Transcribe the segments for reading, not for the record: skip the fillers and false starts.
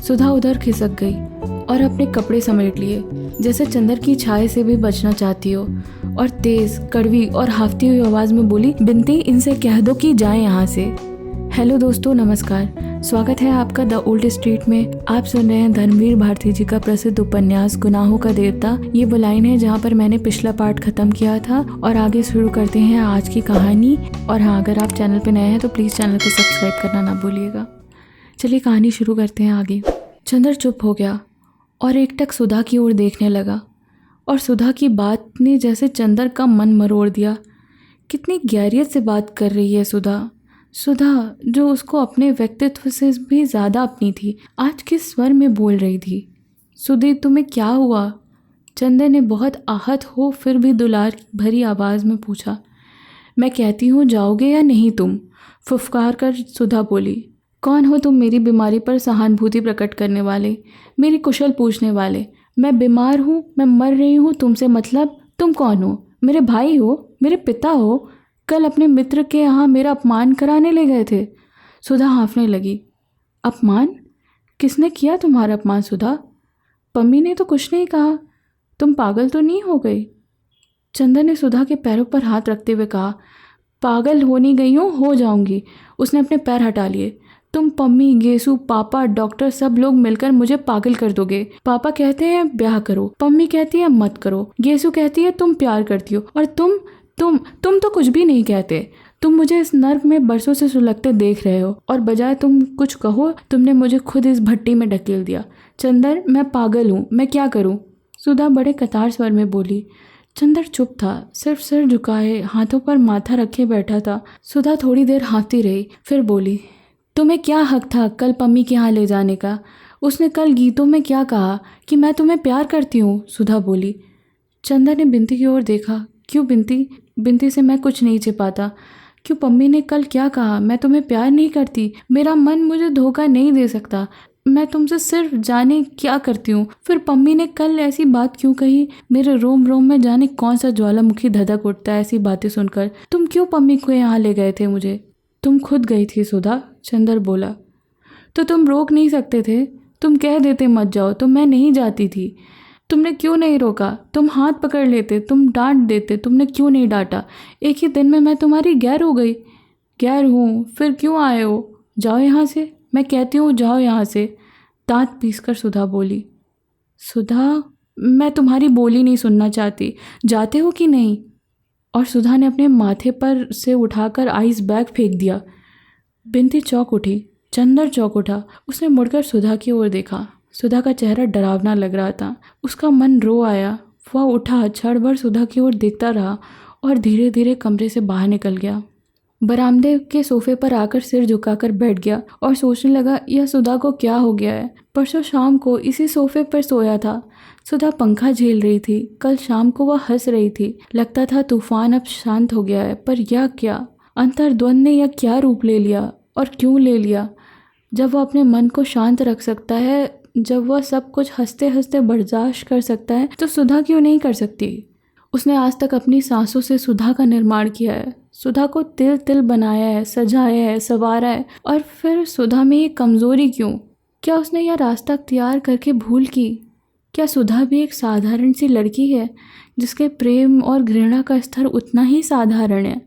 सुधा उधर खिसक गई और अपने कपड़े समेट लिए, जैसे चंदर की छाया से भी बचना चाहती हो, और तेज, कड़वी और हाफती हुई आवाज़ में बोली, बिनती, इनसे कह दो कि जाएं यहाँ से। हेलो दोस्तों, नमस्कार। स्वागत है आपका द ओल्ड स्ट्रीट में। आप सुन रहे हैं धर्मवीर भारती जी का प्रसिद्ध उपन्यास गुनाहों का देवता। ये वो लाइन है जहाँ पर मैंने पिछला पार्ट खत्म किया था, और आगे शुरू करते हैं आज की कहानी। और हाँ, अगर आप चैनल पे नए हैं तो प्लीज़ चैनल को सब्सक्राइब करना ना भूलिएगा। चलिए कहानी शुरू करते हैं आगे। चंदर चुप हो गया और एकटक सुधा की ओर देखने लगा, और सुधा की बात ने जैसे चंदर का मन मरोड़ दिया। कितनी गहरियत से बात कर रही है सुधा। सुधा जो उसको अपने व्यक्तित्व से भी ज़्यादा अपनी थी, आज किस स्वर में बोल रही थी। सुधी, तुम्हें क्या हुआ? चंदर ने बहुत आहत हो फिर भी दुलार भरी आवाज़ में पूछा। मैं कहती हूँ जाओगे या नहीं तुम? फुफकार कर सुधा बोली। कौन हो तुम मेरी बीमारी पर सहानुभूति प्रकट करने वाले, मेरी कुशल पूछने वाले? मैं बीमार हूँ, मैं मर रही हूँ, तुमसे मतलब? तुम कौन हो? मेरे भाई हो? मेरे पिता हो? कल अपने मित्र के यहाँ मेरा अपमान कराने ले गए थे। सुधा हाँफने लगी। अपमान? किसने किया तुम्हारा अपमान सुधा? पम्मी ने तो कुछ नहीं कहा। तुम पागल तो नहीं हो गई? चंदर ने सुधा के पैरों पर हाथ रखते हुए कहा। पागल होनी गई हूँ, हो जाऊंगी। उसने अपने पैर हटा लिए। तुम, पम्मी, गेसू, पापा, डॉक्टर, सब लोग मिलकर मुझे पागल कर दोगे। पापा कहते हैं ब्याह करो, पम्मी कहती है मत करो, गेसू कहती है तुम प्यार करती हो, और तुम तो कुछ भी नहीं कहते। तुम मुझे इस नर्क में बरसों से सुलगते देख रहे हो, और बजाय तुम कुछ कहो तुमने मुझे खुद इस भट्टी में ढकेल दिया। चंदर, मैं पागल हूँ, मैं क्या करूँ? सुधा बड़े कतार स्वर में बोली। चंदर चुप था, सिर्फ सिर झुकाए हाथों पर माथा रखे बैठा था। सुधा थोड़ी देर हाँफती रही, फिर बोली, तुम्हें क्या हक था कल पम्मी के यहाँ ले जाने का? उसने कल गीतों में क्या कहा कि मैं तुम्हें प्यार करती हूँ? सुधा बोली। चंदर ने बिनती की ओर देखा। क्यों बिनती? बिनती से मैं कुछ नहीं छिपाता। क्यों, पम्मी ने कल क्या कहा? मैं तुम्हें प्यार नहीं करती, मेरा मन मुझे धोखा नहीं दे सकता, मैं तुमसे सिर्फ जाने क्या करती हूँ। फिर पम्मी ने कल ऐसी बात क्यों कही? मेरे रोम रोम में जाने कौन सा ज्वालामुखी धधक उठता है ऐसी बातें सुनकर। तुम क्यों पम्मी को यहाँ ले गए थे मुझे? तुम खुद गई थी सुधा, चंदर बोला। तो तुम रोक नहीं सकते थे? तुम कह देते मत जाओ तो मैं नहीं जाती थी। तुमने क्यों नहीं रोका? तुम हाथ पकड़ लेते, तुम डांट देते, तुमने क्यों नहीं डांटा? एक ही दिन में मैं तुम्हारी गैर हो गई। गैर हूँ? फिर क्यों आए हो? जाओ यहाँ से, मैं कहती हूँ जाओ यहाँ से। दांत पीसकर सुधा बोली। सुधा, मैं तुम्हारी बोली नहीं सुनना चाहती, जाते हो कि नहीं? और सुधा ने अपने माथे पर से उठाकर आइस बैग फेंक दिया। बिनती चौंक उठी, चंदर चौंक उठा। उसने मुड़कर सुधा की ओर देखा। सुधा का चेहरा डरावना लग रहा था। उसका मन रो आया। वह उठा, क्षण भर सुधा की ओर देखता रहा और धीरे धीरे कमरे से बाहर निकल गया। बरामदे के सोफे पर आकर सिर झुकाकर बैठ गया और सोचने लगा, यह सुधा को क्या हो गया है? परसों शाम को इसी सोफे पर सोया था। सुधा पंखा झेल रही थी। कल शाम को वह हंस रही थी। लगता था तूफान अब शांत हो गया है, पर यह क्या? अंतर्द्वंद ने यह क्या रूप ले लिया, और क्यों ले लिया? जब वह अपने मन को शांत रख सकता है, जब वह सब कुछ हंसते हंसते बर्दाश्त कर सकता है, तो सुधा क्यों नहीं कर सकती? उसने आज तक अपनी सांसों से सुधा का निर्माण किया है, सुधा को तिल तिल बनाया है, सजाया है, संवारा है, और फिर सुधा में ये कमज़ोरी क्यों? क्या उसने यह रास्ता अख्तियार करके भूल की? क्या सुधा भी एक साधारण सी लड़की है जिसके प्रेम और घृणा का स्तर उतना ही साधारण है?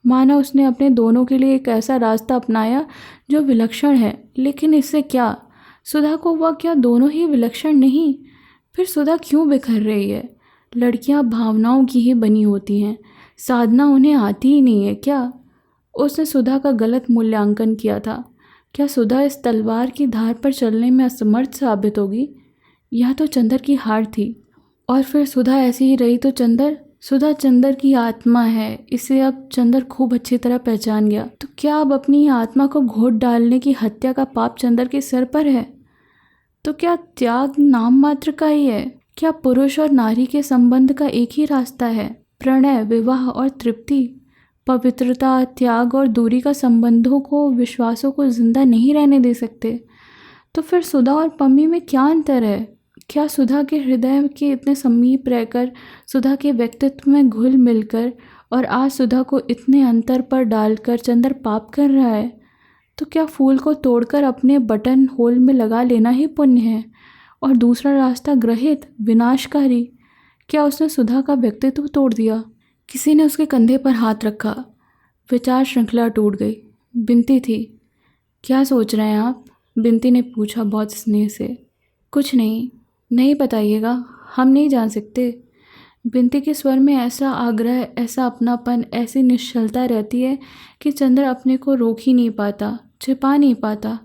माना उसने अपने दोनों के लिए एक ऐसा रास्ता अपनाया जो विलक्षण है, लेकिन इससे क्या? सुधा को वह क्या दोनों ही विलक्षण नहीं? फिर सुधा क्यों बिखर रही है? लड़कियां भावनाओं की ही बनी होती हैं, साधना उन्हें आती ही नहीं है क्या? उसने सुधा का गलत मूल्यांकन किया था। क्या सुधा इस तलवार की धार पर चलने में असमर्थ साबित होगी? यह तो चंदर की हार थी। और फिर सुधा ऐसी ही रही तो सुधा चंदर की आत्मा है, इसे अब चंदर खूब अच्छी तरह पहचान गया। तो क्या अब अपनी आत्मा को घोट डालने की हत्या का पाप चंदर के सिर पर है? तो क्या त्याग नाम मात्र का ही है? क्या पुरुष और नारी के संबंध का एक ही रास्ता है? प्रणय, विवाह और तृप्ति, पवित्रता, त्याग और दूरी का संबंधों को, विश्वासों को जिंदा नहीं रहने दे सकते। तो फिर सुधा और पम्मी में क्या अंतर है? क्या सुधा के हृदय के इतने समीप रहकर, सुधा के व्यक्तित्व में घुल मिलकर, और आज सुधा को इतने अंतर पर डालकर चंदर पाप कर रहा है? तो क्या फूल को तोड़कर अपने बटन होल में लगा लेना ही पुण्य है, और दूसरा रास्ता ग्रहित विनाशकारी? क्या उसने सुधा का व्यक्तित्व तोड़ दिया? किसी ने उसके कंधे पर हाथ रखा। विचार श्रृंखला टूट गई। बिनती थी। क्या सोच रहे हैं आप? बिनती ने पूछा बहुत स्नेह से। कुछ नहीं। नहीं बताइएगा, हम नहीं जान सकते। बिनती के स्वर में ऐसा आग्रह, ऐसा अपनापन, ऐसी निश्चलता रहती है कि चंद्र अपने को रोक ही नहीं पाता, छिपा नहीं पाता।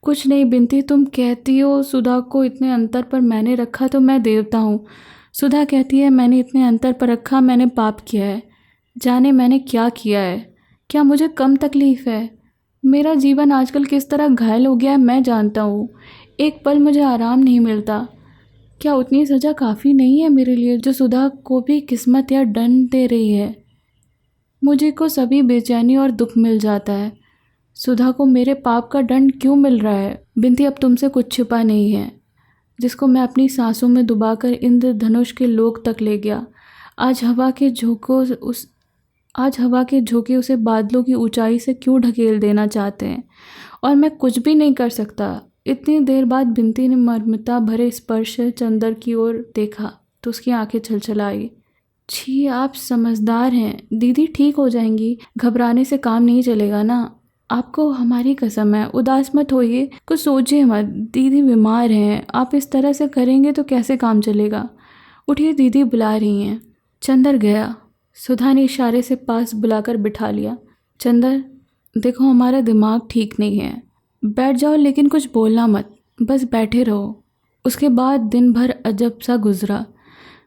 कुछ नहीं बिनती, तुम कहती हो सुधा को इतने अंतर पर मैंने रखा तो मैं देवता हूँ। सुधा कहती है मैंने इतने अंतर पर रखा, मैंने पाप किया है। जाने मैंने क्या किया है। क्या मुझे कम तकलीफ़ है? मेरा जीवन आजकल किस तरह घायल हो गया है मैं जानता हूँ। एक पल मुझे आराम नहीं मिलता। क्या उतनी सज़ा काफ़ी नहीं है मेरे लिए जो सुधा को भी किस्मत या दंड दे रही है? मुझे को सभी बेचैनी और दुख मिल जाता है। सुधा को मेरे पाप का दंड क्यों मिल रहा है? बिनती, अब तुमसे कुछ छिपा नहीं है। जिसको मैं अपनी सांसों में दुबाकर इंद्रधनुष के लोक तक ले गया, आज हवा के झोंके उसे बादलों की ऊंचाई से क्यों ढकेल देना चाहते हैं, और मैं कुछ भी नहीं कर सकता। इतनी देर बाद बिनती ने मर्मता भरे स्पर्श से चंदर की ओर देखा तो उसकी आंखें छलछलाई। छी, आप समझदार हैं। दीदी ठीक हो जाएंगी, घबराने से काम नहीं चलेगा ना। आपको हमारी कसम है, उदास मत होइए, कुछ सोचिए मत। दीदी बीमार हैं, आप इस तरह से करेंगे तो कैसे काम चलेगा? उठिए, दीदी बुला रही हैं। चंदर गया। सुधा ने इशारे से पास बुलाकर बिठा लिया। चंदर, देखो हमारा दिमाग ठीक नहीं है, बैठ जाओ, लेकिन कुछ बोलना मत, बस बैठे रहो। उसके बाद दिन भर अजब सा गुजरा।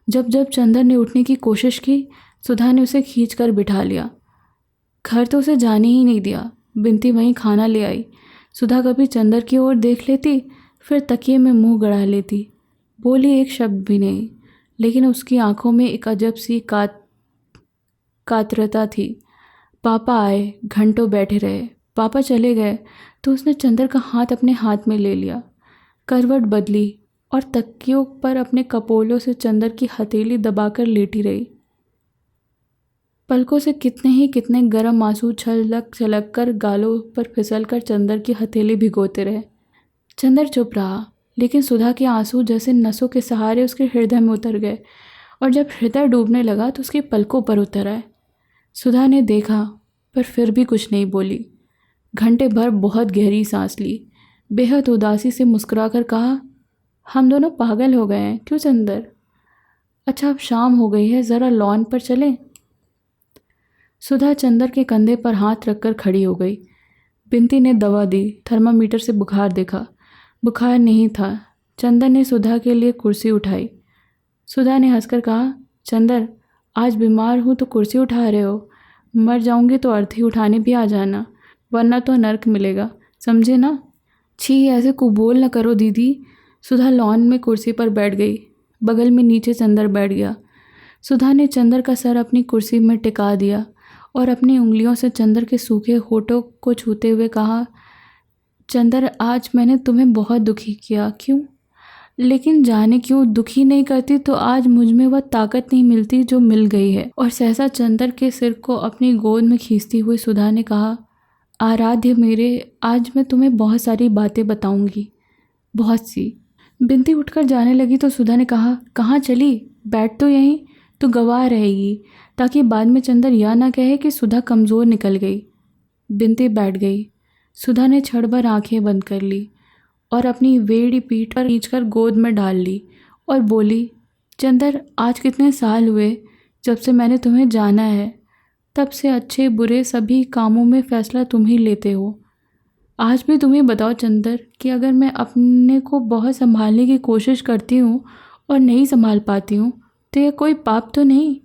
जब जब चंदर ने उठने की कोशिश की, सुधा ने उसे खींच कर बिठा लिया। घर तो उसे जाने ही नहीं दिया। बिनती वहीं खाना ले आई। सुधा कभी चंदर की ओर देख लेती, फिर तकिए में मुंह गड़ा लेती। बोली एक शब्द भी नहीं, लेकिन उसकी आंखों में एक अजब सी कातरता थी। पापा आए, घंटों बैठे रहे। पापा चले गए तो उसने चंदर का हाथ अपने हाथ में ले लिया, करवट बदली और तकियों पर अपने कपोलों से चंदर की हथेली दबाकर लेटी रही। पलकों से कितने गर्म आंसू छलक छलक कर गालों पर फिसल कर चंदर की हथेली भिगोते रहे। चंदर चुप रहा, लेकिन सुधा के आंसू जैसे नसों के सहारे उसके हृदय में उतर गए, और जब हृदय डूबने लगा तो उसकी पलकों पर उतर आए। सुधा ने देखा, पर फिर भी कुछ नहीं बोली। घंटे भर बहुत गहरी सांस ली, बेहद उदासी से मुस्कुराकर कहा, हम दोनों पागल हो गए हैं क्यों चंदर? अच्छा, अब शाम हो गई है, ज़रा लॉन पर चलें? सुधा चंदर के कंधे पर हाथ रखकर खड़ी हो गई। बिनती ने दवा दी, थर्मामीटर से बुखार देखा। बुखार नहीं था। चंदर ने सुधा के लिए कुर्सी उठाई। सुधा ने हंसकर कहा, चंदर, आज बीमार हूँ तो कुर्सी उठा रहे हो? मर जाऊंगी तो अर्थी उठाने भी आ जाना, वरना तो नर्क मिलेगा, समझे ना? छी, ऐसे कुबोल न करो दीदी। सुधा लॉन में कुर्सी पर बैठ गई। बगल में नीचे चंदर बैठ गया। सुधा ने चंदर का सर अपनी कुर्सी में टिका दिया और अपनी उंगलियों से चंदर के सूखे होठों को छूते हुए कहा, चंदर, आज मैंने तुम्हें बहुत दुखी किया। क्यों? लेकिन जाने क्यों दुखी नहीं करती तो आज मुझ में वह ताकत नहीं मिलती जो मिल गई है। और सहसा चंदर के सिर को अपनी गोद में खींचती हुई सुधा ने कहा, आराध्य मेरे, आज मैं तुम्हें बहुत सारी बातें बताऊंगी, बहुत सी। बिनती उठकर जाने लगी तो सुधा ने कहा, कहाँ चली? बैठ तो यहीं, तो गवाह रहेगी, ताकि बाद में चंदर यह ना कहे कि सुधा कमज़ोर निकल गई। बिनती बैठ गई। सुधा ने क्षण भर आंखें बंद कर ली और अपनी वेड़ी पीठ पर खींचकर गोद में डाल ली और बोली, चंदर, आज कितने साल हुए जब से मैंने तुम्हें जाना है। तब से अच्छे बुरे सभी कामों में फ़ैसला तुम ही लेते हो। आज भी तुम ही बताओ चंदर कि अगर मैं अपने को बहुत संभालने की कोशिश करती हूँ और नहीं संभाल पाती हूँ तो यह कोई पाप तो नहीं?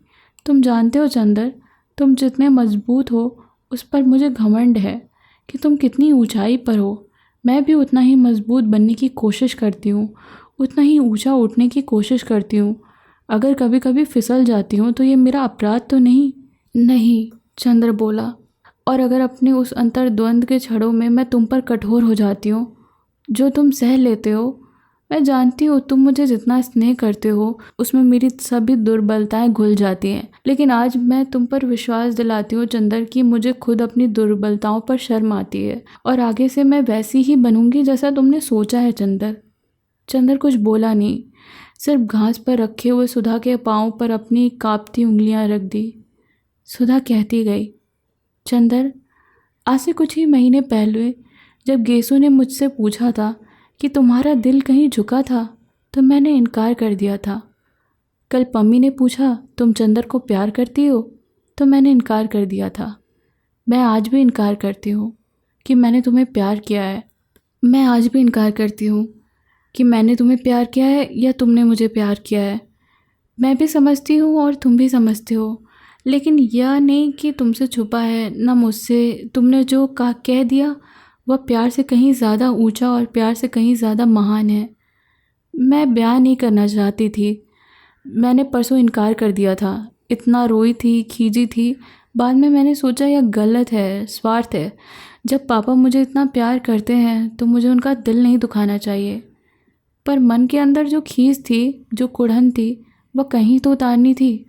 तुम जानते हो चंदर, तुम जितने मजबूत हो उस पर मुझे घमंड है कि तुम कितनी ऊंचाई पर हो। मैं भी उतना ही मजबूत बनने की कोशिश करती हूँ, उतना ही ऊंचा उठने की कोशिश करती हूँ। अगर कभी कभी फिसल जाती हूँ तो ये मेरा अपराध तो नहीं? नहीं, चंद्र बोला। और अगर अपने उस अंतर्द्वंद के छड़ों में मैं तुम पर कठोर हो जाती हूँ जो तुम सह लेते हो, मैं जानती हूँ तुम मुझे जितना स्नेह करते हो उसमें मेरी सभी दुर्बलताएं घुल जाती हैं, लेकिन आज मैं तुम पर विश्वास दिलाती हूँ चंदर कि मुझे खुद अपनी दुर्बलताओं पर शर्म आती है और आगे से मैं वैसी ही बनूंगी जैसा तुमने सोचा है चंदर। चंदर कुछ बोला नहीं, सिर्फ घास पर रखे हुए सुधा के पाँव पर अपनी कांपती उंगलियां रख दी। सुधा कहती गई, चंदर, आज से कुछ ही महीने पहले जब गेसू ने मुझसे पूछा था कि तुम्हारा दिल कहीं झुका था तो मैंने इनकार कर दिया था। कल पम्मी ने पूछा तुम चंदर को प्यार करती हो तो मैंने इनकार कर दिया था। मैं आज भी इनकार करती हूँ कि मैंने तुम्हें प्यार किया है। मैं आज भी इनकार करती हूँ कि मैंने तुम्हें प्यार किया है या तुमने मुझे प्यार किया है। मैं भी समझती हूँ और तुम भी समझते हो, लेकिन यह नहीं कि तुमसे छुपा है न मुझसे। तुमने जो कह दिया वह प्यार से कहीं ज़्यादा ऊंचा और प्यार से कहीं ज़्यादा महान है। मैं बयान नहीं करना चाहती थी, मैंने परसों इनकार कर दिया था। इतना रोई थी, खींची थी, बाद में मैंने सोचा यह गलत है, स्वार्थ है। जब पापा मुझे इतना प्यार करते हैं तो मुझे उनका दिल नहीं दुखाना चाहिए। पर मन के अंदर जो खींच थी, जो कुढ़न थी, वह कहीं तो उतारनी थी।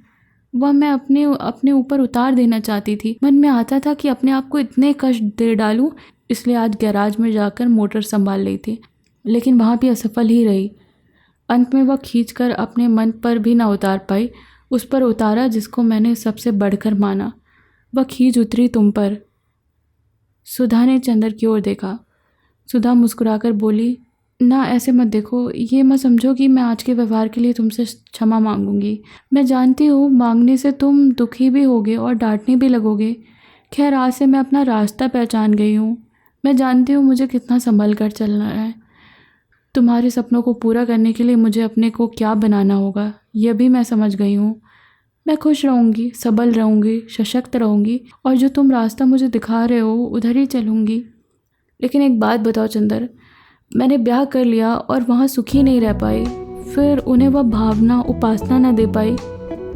वह मैं अपने ऊपर उतार देना चाहती थी। मन में आता था कि अपने आप को इतने कष्ट दे डालूं, इसलिए आज गैराज में जाकर मोटर संभाल रही थी, लेकिन वहाँ भी असफल ही रही। अंत में वह खींचकर अपने मन पर भी ना उतार पाई, उस पर उतारा जिसको मैंने सबसे बढ़कर माना। वह खींच उतरी तुम पर। सुधा ने चंदर की ओर देखा। सुधा मुस्कुराकर बोली, ना ऐसे मत देखो, ये मत समझो कि मैं आज के व्यवहार के लिए तुमसे क्षमा मांगूंगी। मैं जानती हूँ मांगने से तुम दुखी भी होगे और डांटने भी लगोगे। खैर, आज से मैं अपना रास्ता पहचान गई हूँ। मैं जानती हूँ मुझे कितना संभल कर चलना है। तुम्हारे सपनों को पूरा करने के लिए मुझे अपने को क्या बनाना होगा, यह भी मैं समझ गई हूँ। मैं खुश रहूँगी, सबल रहूँगी, सशक्त रहूँगी और जो तुम रास्ता मुझे दिखा रहे हो उधर ही चलूँगी। लेकिन एक बात बताओ चंदर, मैंने ब्याह कर लिया और वहाँ सुखी नहीं रह पाई, फिर उन्हें वह भावना, उपासना न दे पाई,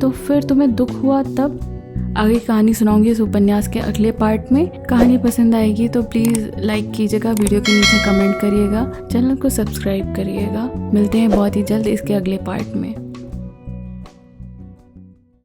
तो फिर तुम्हें दुख हुआ तब? आगे कहानी सुनाऊंगी इस उपन्यास के अगले पार्ट में। कहानी पसंद आएगी तो प्लीज़ लाइक कीजिएगा, वीडियो के नीचे कमेंट करिएगा, चैनल को सब्सक्राइब करिएगा। मिलते हैं बहुत ही जल्द इसके अगले पार्ट में।